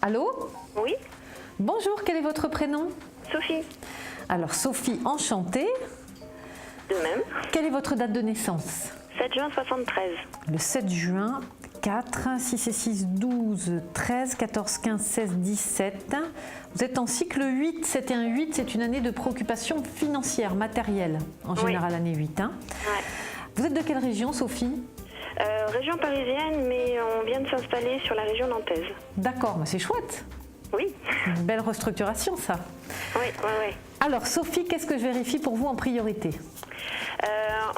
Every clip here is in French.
Allô? Oui, Bonjour, quel est votre prénom? Sophie. Alors Sophie, enchantée. De même. Quelle est votre date de naissance? 7 juin 73. Le 7 juin, 4, 6 et 6, 12, 13, 14, 15, 16, 17. Vous êtes en cycle 8, 7 et 1, 8, c'est une année de préoccupation financière, matérielle, en général année 8. Ouais. Vous êtes de quelle région, Sophie? Région parisienne, mais on vient de s'installer sur la région nantaise. D'accord, c'est chouette. Oui. Une belle restructuration, ça. Oui, oui, oui. Alors Sophie, qu'est-ce que je vérifie pour vous en priorité?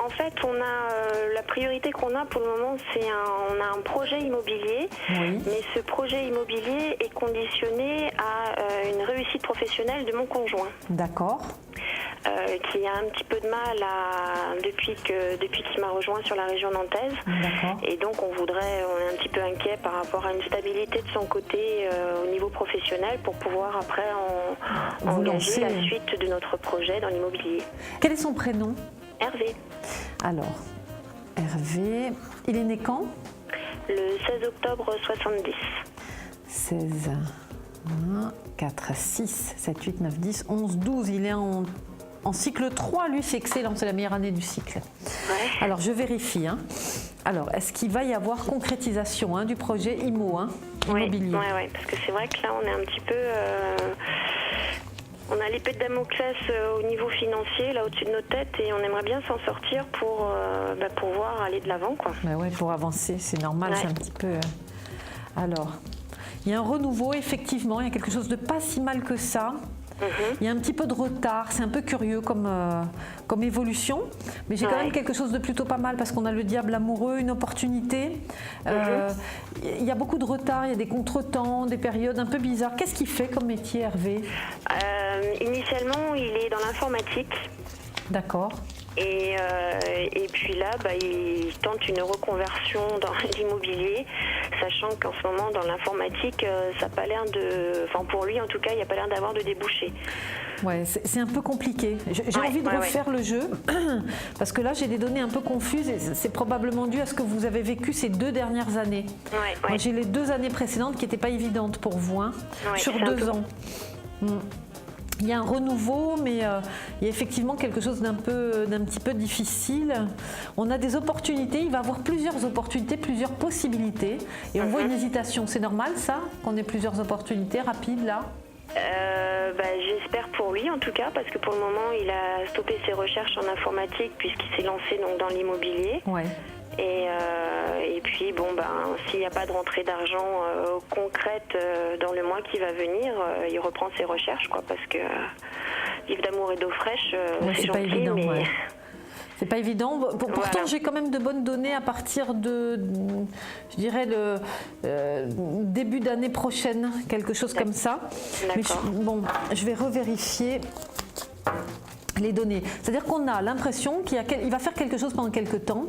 En fait, on a la priorité qu'on a pour le moment, on a un projet immobilier, Oui. mais ce projet immobilier est conditionné à une réussite professionnelle de mon conjoint, D'accord. qui a un petit peu de mal depuis qu'il m'a rejoint sur la région nantaise. D'accord. Et donc on est un petit peu inquiet par rapport à une stabilité de son côté au niveau professionnel pour pouvoir après Vous engager lancez. la suite de notre projet dans l'immobilier. Quel est son prénom? Hervé, Alors, Hervé, il est né quand? le 16 octobre 70. 16, 1, 4, 6, 7, 8, 9, 10, 11, 12. Il est en cycle 3, lui, c'est excellent, c'est la meilleure année du cycle. Ouais. Alors, je vérifie. Alors, est-ce qu'il va y avoir concrétisation du projet immobilier? Oui, parce que c'est vrai que là, on est un petit peu... on a l'épée de Damoclès au niveau financier, là, au-dessus de nos têtes, et on aimerait bien s'en sortir pour pouvoir aller de l'avant, quoi. Bah ouais, pour avancer, c'est normal, Ouais. c'est un petit peu... Alors, il y a un renouveau, effectivement, il y a quelque chose de pas si mal que ça. Il y a un petit peu de retard, c'est un peu curieux comme évolution, mais j'ai quand Ouais. même quelque chose de plutôt pas mal parce qu'on a le diable amoureux, une opportunité. Il y a beaucoup de retard, il y a des contretemps, des périodes un peu bizarres. Qu'est-ce qu'il fait comme métier, Hervé? Initialement, il est dans l'informatique. D'accord. Et puis là, il tente une reconversion dans l'immobilier, sachant qu'en ce moment, dans l'informatique, ça n'a pas l'air de... Enfin, pour lui, en tout cas, il n'y a pas l'air d'avoir de débouchés. Ouais, c'est un peu compliqué. J'ai envie de refaire le jeu parce que là, j'ai des données un peu confuses et c'est probablement dû à ce que vous avez vécu ces 2 dernières années. Moi, j'ai les 2 années précédentes qui n'étaient pas évidentes pour vous, sur c'est un 2 peu... ans. Il y a un renouveau, mais il y a effectivement quelque chose d'un petit peu difficile. On a des opportunités, il va y avoir plusieurs opportunités, plusieurs possibilités. Et on voit une hésitation. C'est normal ça, qu'on ait plusieurs opportunités rapides là? J'espère pour lui en tout cas, parce que pour le moment, il a stoppé ses recherches en informatique puisqu'il s'est lancé donc, dans l'immobilier. Ouais. Et puis, s'il n'y a pas de rentrée d'argent concrète dans le mois qui va venir, il reprend ses recherches, quoi, parce que vivre d'amour et d'eau fraîche, c'est pas gentil, évident, mais... ouais. C'est pas évident. Pourtant, Voilà. j'ai quand même de bonnes données à partir de, je dirais, le début d'année prochaine, quelque chose comme ça. Mais je vais revérifier les données. C'est-à-dire qu'on a l'impression qu'il va faire quelque chose pendant quelques temps.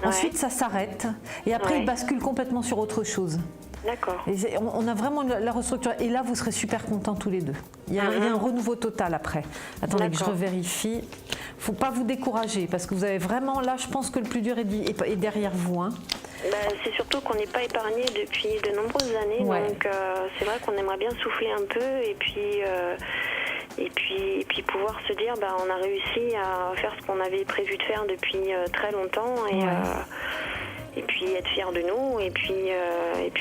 Ensuite, ça s'arrête. Et après, il bascule complètement sur autre chose. D'accord. Et on a vraiment la restructuration. Et là, vous serez super contents tous les deux. Il y a un renouveau total après. Attendez que je revérifie. Il ne faut pas vous décourager parce que vous avez vraiment, là, je pense que le plus dur est derrière vous. C'est surtout qu'on n'est pas épargné depuis de nombreuses années. Donc, c'est vrai qu'on aimerait bien souffler un peu et puis pouvoir se dire, on a réussi à faire ce qu'on avait prévu de faire depuis très longtemps. Et puis être fier de nous, et puis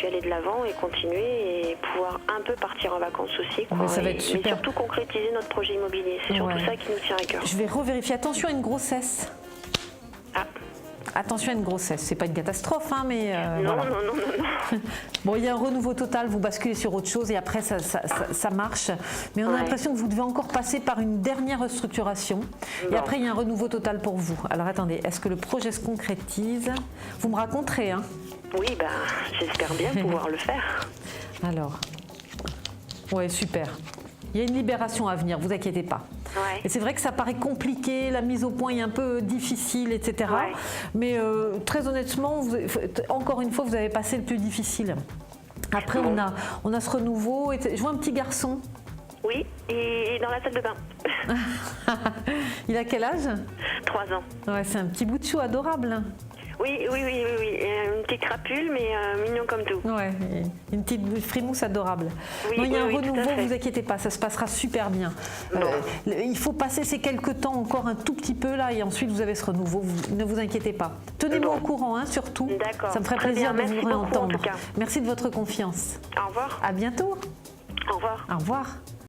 aller de l'avant et continuer et pouvoir un peu partir en vacances aussi. Quoi. Ça va être super. Mais surtout concrétiser notre projet immobilier. C'est surtout ça qui nous tient à cœur. Je vais revérifier. Attention à une grossesse. Ah. Attention à une grossesse. C'est pas une catastrophe, mais... Non. Bon, il y a un renouveau total, vous basculez sur autre chose et après ça marche. Mais on a l'impression que vous devez encore passer par une dernière restructuration. Et après, il y a un renouveau total pour vous. Alors attendez, est-ce que le projet se concrétise? Vous me raconterez, Oui, j'espère bien pouvoir le faire. Alors, ouais, super. Il y a une libération à venir, vous inquiétez pas. Et c'est vrai que ça paraît compliqué, la mise au point est un peu difficile, etc. Mais très honnêtement, encore une fois, vous avez passé le plus difficile. Après, on a ce renouveau. Je vois un petit garçon. Oui, il est dans la salle de bain. Il a quel âge? 3 ans. Ouais, c'est un petit bout de chou adorable. Oui. Une petite crapule, mais mignon comme tout. Ouais, une petite frimousse adorable. Oui, non, il y a un tout à renouveau, fait. vous inquiétez pas, ça se passera super bien. Bon. Il faut passer ces quelques temps encore un tout petit peu là et ensuite vous avez ce renouveau, ne vous inquiétez pas. Tenez-moi Bon. au courant, hein, surtout. D'accord. Ça me ferait Très plaisir bien. de vous Merci beaucoup, en réentendre. tout cas. Merci de votre confiance. Au revoir. À bientôt. Au revoir. Au revoir.